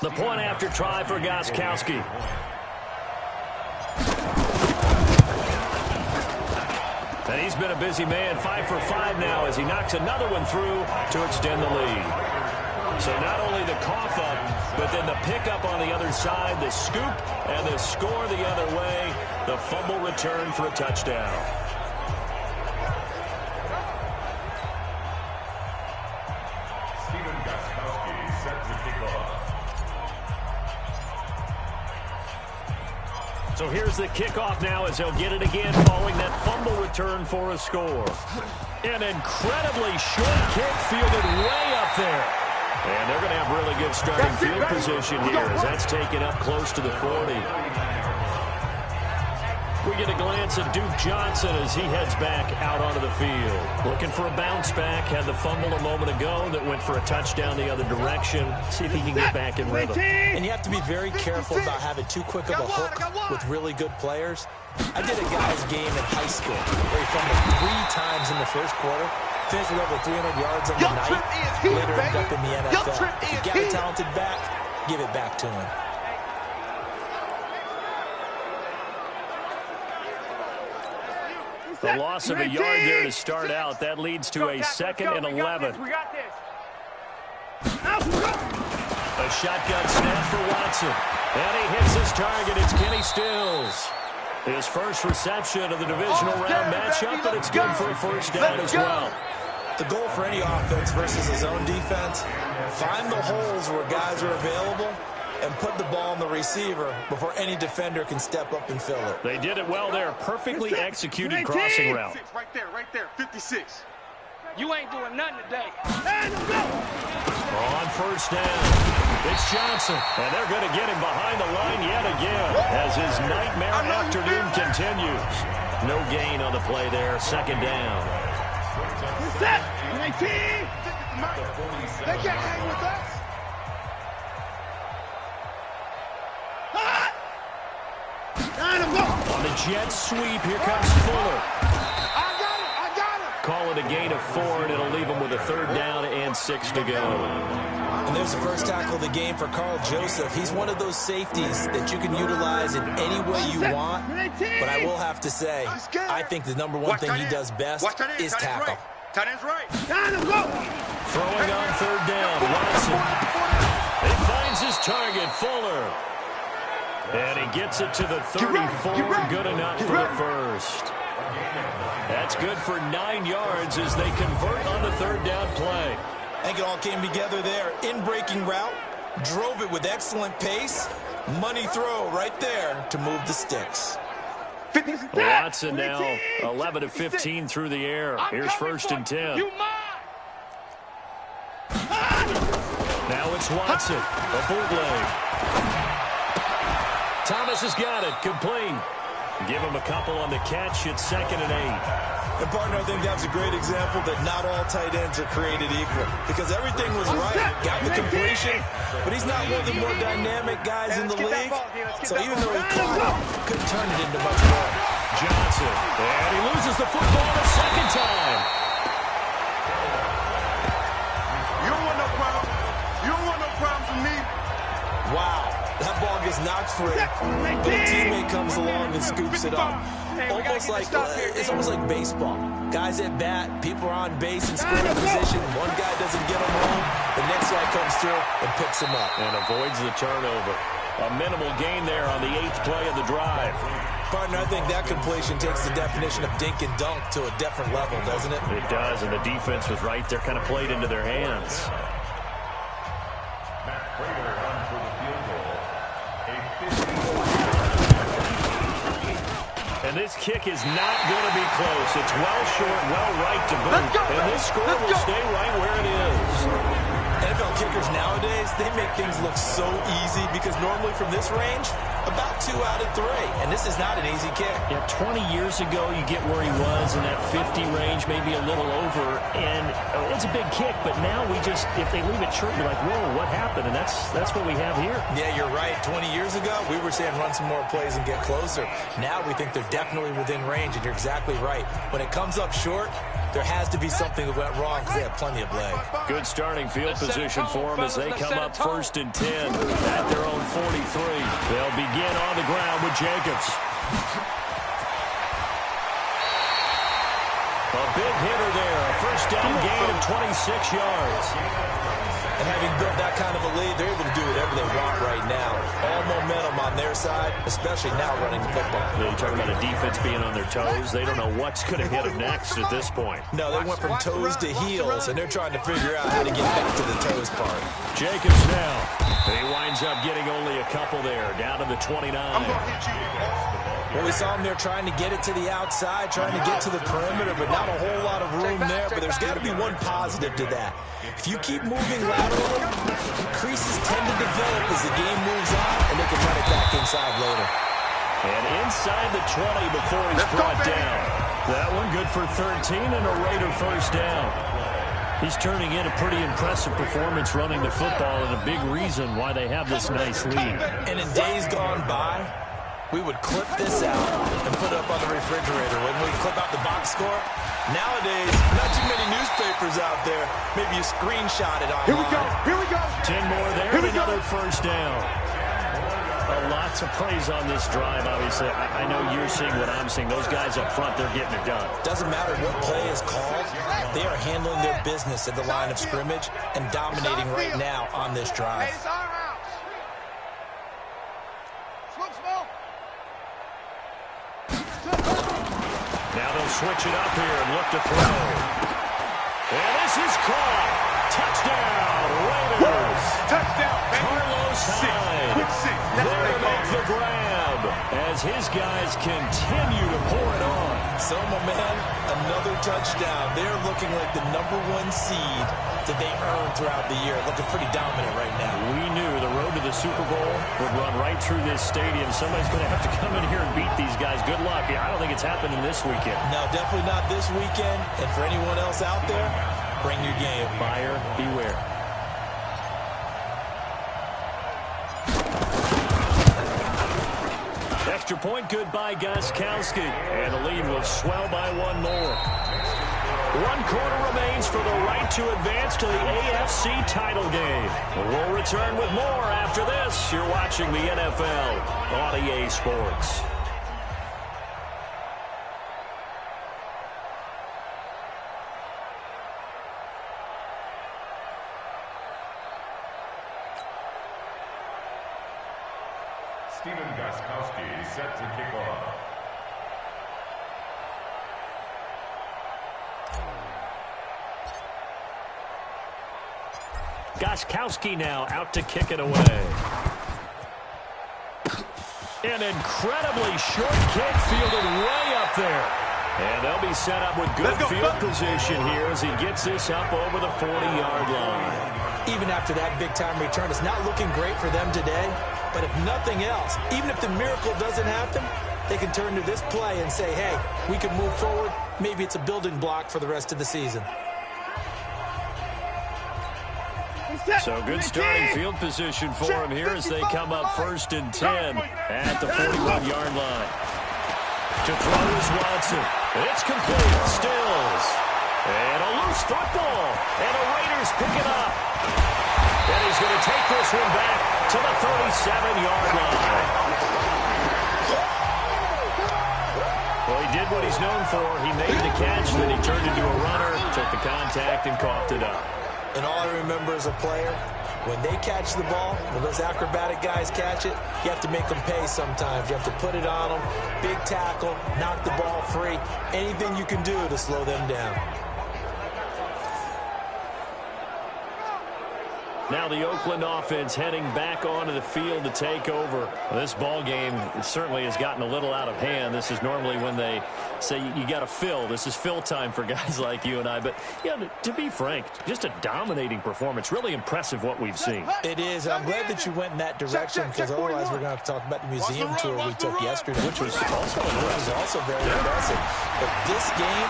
The point after try for Gostkowski. And he's been a busy man, 5 for 5 now as he knocks another one through to extend the lead. So not only the cough up, but then the pickup on the other side, the scoop, and the score the other way. The fumble return for a touchdown. So here's the kickoff now as he'll get it again following that fumble return for a score. An incredibly short kick fielded way up there. And they're going to have really good starting field position here as that's taken up close to the 40. We get a glance at Duke Johnson as he heads back out onto the field. Looking for a bounce back. Had the fumble a moment ago that went for a touchdown the other direction. See if he can get back in rhythm. And you have to be very careful about having too quick of a hook with really good players. I did a guy's game in high school where he fumbled 3 times in the first quarter, finished with over 300 yards on the night, later ended up in the NFL. If you got a talented back, give it back to him. The loss of a yard there to start out. That leads to a 2nd and 11. A shotgun snap for Watson. And he hits his target. It's Kenny Stills. His first reception of the divisional round matchup, but it's good for a first down as well. The goal for any offense versus his own defense, find the holes where guys are available and put the ball on the receiver before any defender can step up and fill it. They did it well there. Perfectly executed crossing route. Right there, 56. You ain't doing nothing today. On first down, it's Johnson. And they're going to get him behind the line yet again as his nightmare afternoon continues. No gain on the play there. 2nd down. Set. 19. They can't hang with us. On the jet sweep, here comes Fuller. I got him. Call it a gain of 4, and it'll leave him with a 3rd down and 6 to go. And there's the first tackle of the game for Carl Joseph. He's one of those safeties that you can utilize in any way you want. But I will have to say, I think the number one thing he does best is tackle. Tight end's right. Throwing on 3rd down, Watson. He finds his target, Fuller. And he gets it to the 34, good enough for the first. That's good for 9 yards as they convert on the 3rd down play. I think it all came together there. In-breaking route, drove it with excellent pace. Money throw right there to move the sticks. Watson now 11 of 15 through the air. Here's 1st and 10. Now it's Watson, a bootleg. Thomas has got it, complete. Give him a couple on the catch. It's 2nd and 8. And, partner, I think that's a great example that not all tight ends are created equal. Because everything was right. Got the completion, but he's not one of the more dynamic guys in the league. So even though he caught it, couldn't turn it into much more. Johnson, and he loses the football a 2nd time. You don't want no problem. You don't want no problem from me. Wow. That ball gets knocked free, but a teammate comes along and scoops it up. It's almost like baseball. Guys at bat, people are on base in scoring position. One guy doesn't get him home, the next guy comes through and picks him up. And avoids the turnover. A minimal gain there on the 8th play of the drive. Partner, I think that completion takes the definition of dink and dunk to a different level, doesn't it? It does, and the defense was right there, kind of played into their hands. And this kick is not going to be close. It's well short, well right to boot. And this score will stay right where it is. NFL kickers nowadays, they make things look so easy because normally from this range, about 2 out of 3. And this is not an easy kick. Yeah, 20 years ago, you get where he was in that 50 range, maybe a little over. And it's a big kick, but now we just, if they leave it short, you're like, whoa, what happened? And that's what we have here. Yeah, you're right. 20 years ago, we were saying run some more plays and get closer. Now we think they're definitely within range, and you're exactly right. When it comes up short, There has to be something that went wrong because they have plenty of leg. Good starting field position for them as they come up 1st and 10 at their own 43. They'll begin on the ground with Jacobs. A big hitter there. A first down gain of 26 yards. And having built that kind of a lead, they're able to do whatever they want right now. All momentum on their side, especially now running the football. You're talking about a defense being on their toes. They don't know what's going to hit them next at this point. No, they went from toes to heels, and they're trying to figure out how to get back to the toes part. Jacobs now. He winds up getting only a couple there, down to the 29. Well, we saw him there trying to get it to the outside, trying to get to the perimeter, but not a whole lot of room there. But there's got to be one positive to that. If you keep moving laterally, creases tend to develop as the game moves on, and they can run it back inside later. And inside the 20 before he's brought down. That one good for 13 and a Raider first down. He's turning in a pretty impressive performance running the football, and a big reason why they have this nice lead. And in days gone by, we would clip this out and put it up on the refrigerator. When we clip out the box score, nowadays, not too many newspapers out there. Maybe you screenshot it online. Here we go. 10 more there and another first down. Lots of plays on this drive, obviously. I know you're seeing what I'm seeing. Those guys up front, they're getting it done. Doesn't matter what play is called. They are handling their business at the line of scrimmage and dominating right now on this drive. Now they'll switch it up here and look to throw. And this is caught. Touchdown, Raiders. Touchdown, baby. Carlos Hyde. There to make the grab as his guys continue to pour it on. So, my man, another touchdown. They're looking like the #1 seed that they earned throughout the year. Looking pretty dominant right now. We knew the road to the Super Bowl would run right through this stadium. Somebody's going to have to come in here and beat these guys. Good luck. I don't think it's happening this weekend. No, definitely not this weekend. And for anyone else out there, bring your game. Buyer beware. Extra point good by Gostkowski. And the lead will swell by one more. 1 quarter remains for the right to advance to the AFC title game. We'll return with more after this. You're watching the NFL on EA Sports. Steven Gostkowski is set to kick off. Gostkowski now out to kick it away. An incredibly short kick fielded way up there. And they'll be set up with good field position here as he gets this up over the 40-yard line. Even after that big-time return, it's not looking great for them today. But if nothing else, even if the miracle doesn't happen, they can turn to this play and say, hey, we can move forward. Maybe it's a building block for the rest of the season. So good starting field position for him here as they come up 1st and 10 at the 41-yard line. To throw is Watson. It's complete. Stills. And a loose football. And the Raiders pick it up. And he's going to take this one back to the 37-yard line. Well, he did what he's known for. He made the catch, then he turned into a runner, took the contact, and coughed it up. And all I remember as a player, when they catch the ball, when those acrobatic guys catch it, you have to make them pay sometimes. You have to put it on them, big tackle, knock the ball free, anything you can do to slow them down. Now the Oakland offense heading back onto the field to take over. This ball game certainly has gotten a little out of hand. This is normally when they say you got to fill. This is fill time for guys like you and I. But, yeah, to be frank, just a dominating performance. Really impressive what we've seen. It is. I'm glad that you went in that direction because otherwise we're going to have to talk about the museum tour we took yesterday, which was also very impressive. But this game,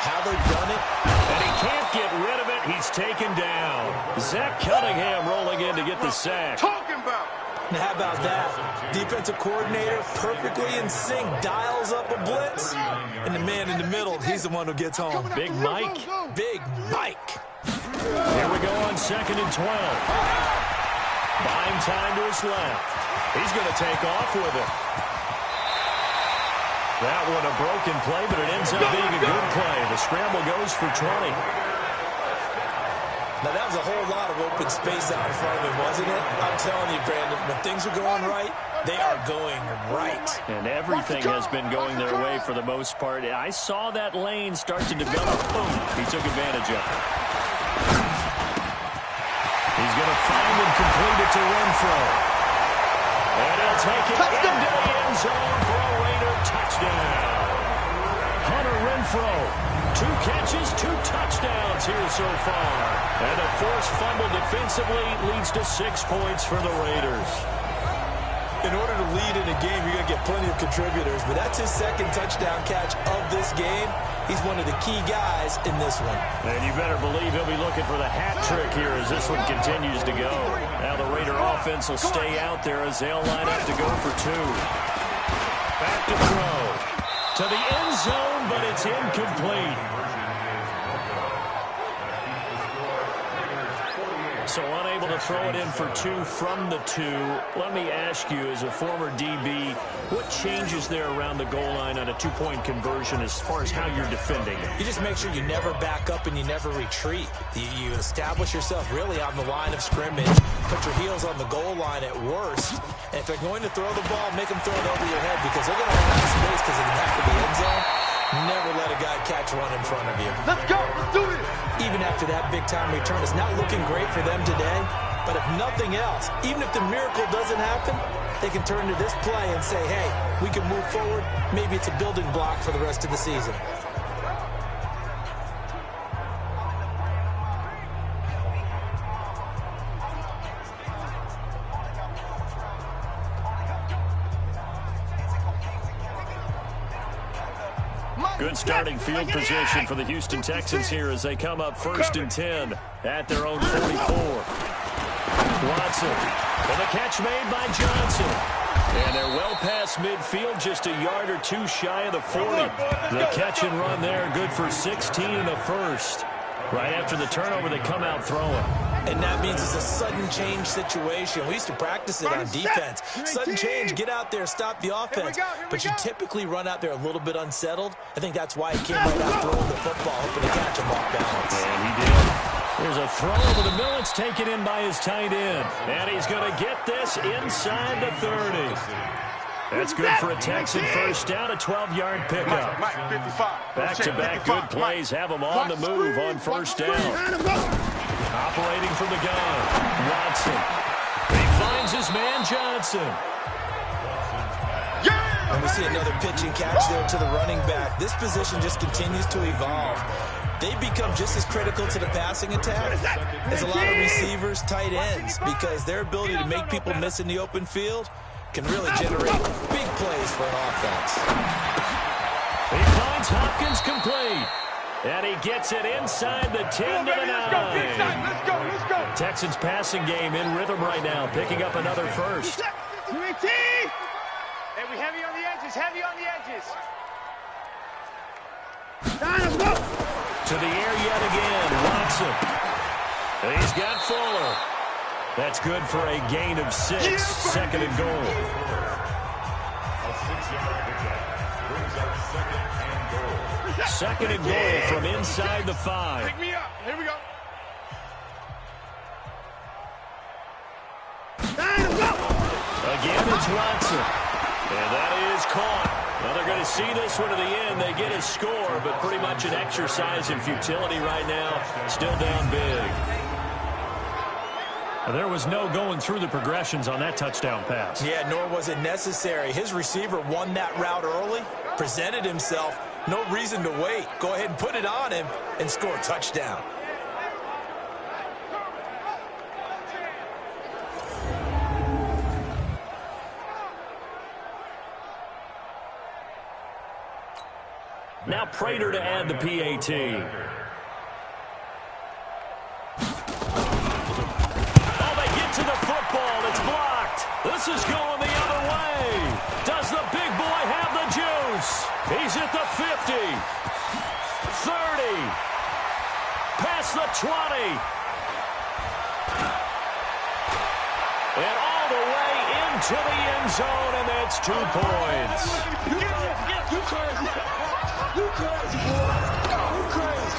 how they've done it. And he can't get rid of it. He's taken down. Zach Cunningham rolling in to get the sack. And how about that? Defensive coordinator, perfectly in sync, dials up a blitz. And the man in the middle, he's the one who gets home. Big Mike. Big Mike. Here we go on 2nd and 12. Buying time to his left. He's going to take off with it. That one a broken play, but it ends up being a good play. The scramble goes for 20. Now, that was a whole lot of open space out in front of him, wasn't it? I'm telling you, Brandon, when things are going right, they are going right. And everything has been going their way for the most part. I saw that lane start to develop. Boom. He took advantage of it. He's going to find and complete it to Renfro. And he'll take it into the end zone for a Raider touchdown. Hunter Renfro, 2 catches, 2 touchdowns here so far. And a forced fumble defensively leads to 6 points for the Raiders. In order to lead in a game, you're going to get plenty of contributors, but that's his 2nd touchdown catch of this game. He's one of the key guys in this one. And you better believe he'll be looking for the hat trick here as this one continues to go. Now the Raider offense will stay out there as they'll line up to go for 2. Back to throw. To the end zone, but it's incomplete. So unable to throw it in for 2 from the 2. Let me ask you, as a former DB, what changes there around the goal line on a 2-point conversion as far as how you're defending? You just make sure you never back up and you never retreat. You establish yourself really on the line of scrimmage, put your heels on the goal line at worst, and if they're going to throw the ball, make them throw it over your head because they're going to run out of space because of the back of the end zone. Never let a guy catch one in front of you. Let's go. Let's do it. Even after that big-time return, it's not looking great for them today. But if nothing else, even if the miracle doesn't happen, they can turn to this play and say, hey, we can move forward. Maybe it's a building block for the rest of the season. Good starting field position for the Houston Texans here as they come up 1st and 10 at their own 44. Watson, and the catch made by Johnson. And they're well past midfield, just a yard or 2 shy of the 40. The catch and run there, good for 16 and a first. Right after the turnover, they come out throwing. And that means it's a sudden change situation. We used to practice it on defense. Sudden change, get out there, stop the offense. But you typically run out there a little bit unsettled. I think that's why he came right out throwing the football, hoping to catch him off balance. And he did. There's a throw over the middle. It's taken in by his tight end. And he's going to get this inside the 30. That's good for a Texan first down, a 12-yard pickup. Back-to-back good plays have him on the move on first down. Operating from the gun, Watson. He finds his man, Johnson. And we see another pitch and catch there to the running back. This position just continues to evolve. They become just as critical to the passing attack as a lot of receivers, tight ends, because their ability to make people miss in the open field can really generate big plays for an offense. He finds Hopkins complete. And he gets it inside the 10 to the 9. Let's go. Texans passing game in rhythm right now, picking up another first. Hey, we heavy on the edges, Let's go. To the air yet again, Watson. He's got Fuller. That's good for a gain of 6, 2nd and goal. Second and goal from inside the 5. Pick me up. Here we go. Again, it's Watson. And that is caught. Well, they're going to see this one to the end. They get a score, but pretty much an exercise in futility right now. Still down big. There was no going through the progressions on that touchdown pass. Yeah, nor was it necessary. His receiver won that route early, presented himself. No reason to wait. Go ahead and put it on him and score a touchdown. Now Prater to add the PAT. Oh, they get to the football. It's blocked. The This is going the other way. Does the big boy have the juice? He's at the 50. 30. Past the 20. And all the way into the end zone, and that's 2 points. You crazy. You crazy, boy. You crazy.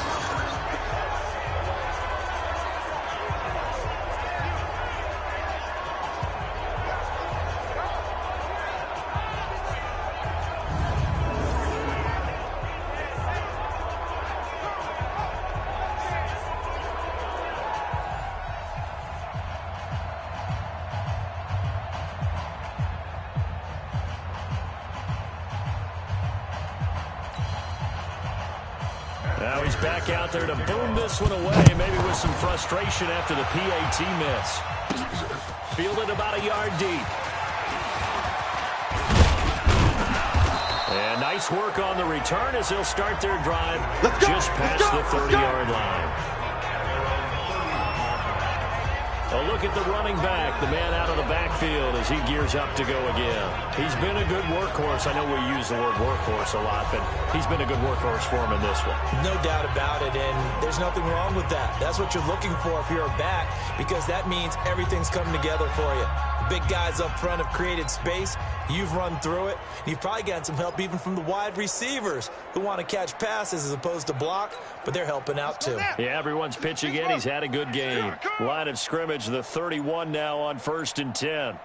Now he's back out there to boom this one away, maybe with some frustration after the PAT miss. Fielded about a yard deep. And nice work on the return as they'll start their drive just past the 30-yard line. A look at the running back, the man out of the backfield as he gears up to go again. He's been a good workhorse. I know we use the word workhorse a lot, but he's been a good workhorse for him in this one. No doubt about it, and there's nothing wrong with that. That's what you're looking for if you're a back, because that means everything's coming together for you. The big guys up front have created space. You've run through it. You've probably gotten some help even from the wide receivers who want to catch passes as opposed to block, but they're helping out too. Yeah, everyone's pitching in. He's had a good game. Line of scrimmage, the 31 now on 1st and 10.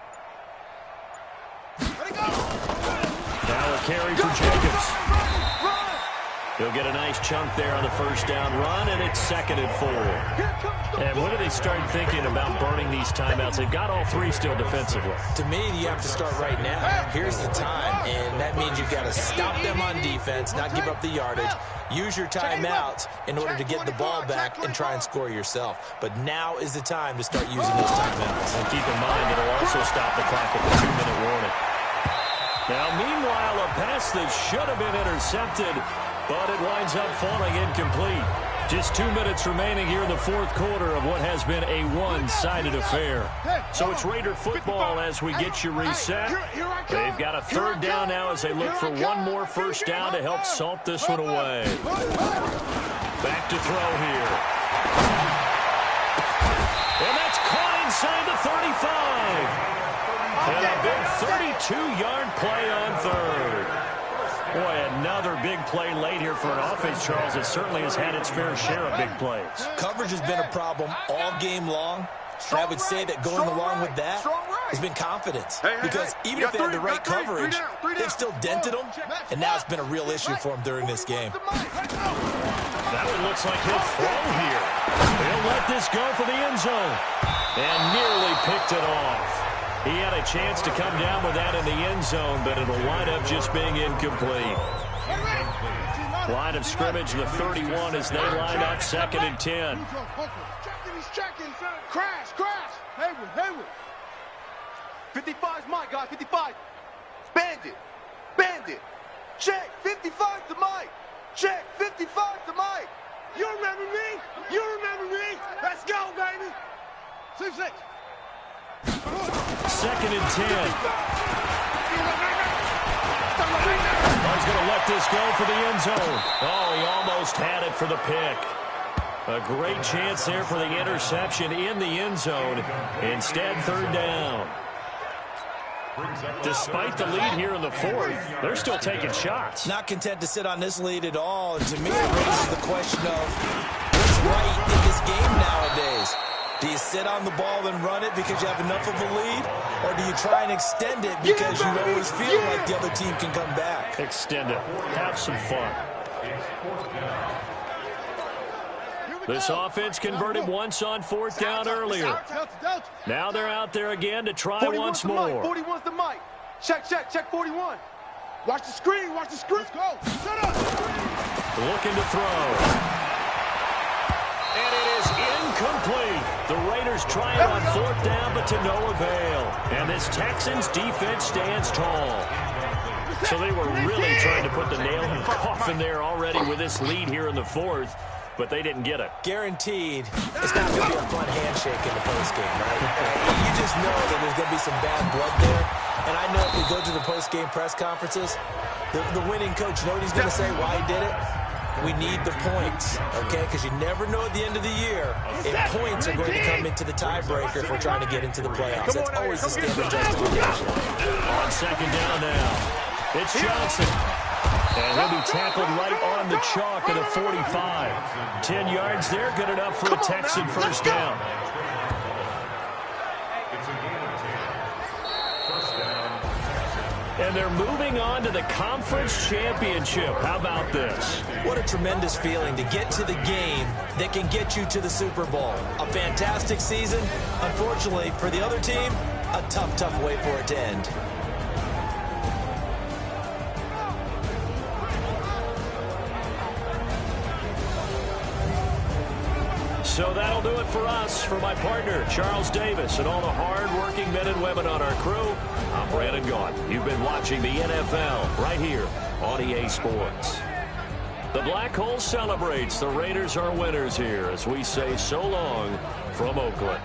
Now a carry for Jacobs. He'll get a nice chunk there on the first down run, and it's 2nd and 4. And when do they start thinking about burning these timeouts? They've got all 3 still defensively. To me, you have to start right now. Here's the time, and that means you've got to stop them on defense, not give up the yardage. Use your timeouts in order to get the ball back and try and score yourself. But now is the time to start using those timeouts. And keep in mind, it'll also stop the clock at the 2-minute warning. Now, meanwhile, a pass that should have been intercepted, but it winds up falling incomplete. Just 2 minutes remaining here in the 4th quarter of what has been a one-sided affair. So it's Raider football as we get you reset. They've got a 3rd down now as they look for one more first down to help salt this one away. Back to throw here. And that's caught inside the 35. And a big 32-yard play on 3rd. Boy, another big play late here for an offense, Charles. It certainly has had its fair share of big plays. Coverage has been a problem all game long. And I would say that going along with that has been confidence. Because even if they had the right coverage, they've still dented them. And now it's been a real issue for them during this game. That one looks like he'll throw here. He'll let this go for the end zone. And nearly picked it off. He had a chance to come down with that in the end zone, but it'll wind up just being incomplete. Line of scrimmage, the 31 as they line up 2nd and 10. He's checking. Crash. Hayward. 55's Mike, guys. 55. Bandit. Check. 55's to Mike. Check. 55's to Mike. You remember me? Let's go, baby. 6-6. 2nd and 10. He's going to let this go for the end zone. Oh, he almost had it for the pick. A great chance there for the interception in the end zone. Instead, 3rd down. Despite the lead here in the 4th, they're still taking shots. Not content to sit on this lead at all. And to me, it raises the question of what's right in this game nowadays. Do you sit on the ball and run it because you have enough of a lead? Or do you try and extend it because you always feel like the other team can come back? Extend it. Have some fun. This offense converted once on 4th down earlier. Now they're out there again to try once more. 41's the Mike. Check 41. Watch the screen. Let's go. Shut up. Looking to throw. And it is incomplete. The Raiders try it on 4th down, but to no avail. And this Texans defense stands tall. So they were really trying to put the nail in the coffin there already with this lead here in the 4th. but they didn't get it. Guaranteed, it's not going to be a fun handshake in the postgame, right? You just know that there's going to be some bad blood there. And I know if we go to the postgame press conferences, the winning coach, you know what he's going to say, why he did it? We need the points, okay? Because you never know at the end of the year if points are going to come into the tiebreaker if we're trying to get into the playoffs. That's always the standard justification. On second down now, it's Johnson. And he'll be tackled right on the chalk at the 45. 10 yards there, good enough for a Texan first down. And they're moving on to the conference championship. How about this? What a tremendous feeling to get to the game that can get you to the Super Bowl. A fantastic season. Unfortunately, for the other team, a tough, tough way for it to end. So that'll do it for us. For my partner, Charles Davis, and all the hard-working men and women on our crew, I'm Brandon Gault. You've been watching the NFL right here on EA Sports. The Black Hole celebrates. The Raiders are winners here as we say so long from Oakland.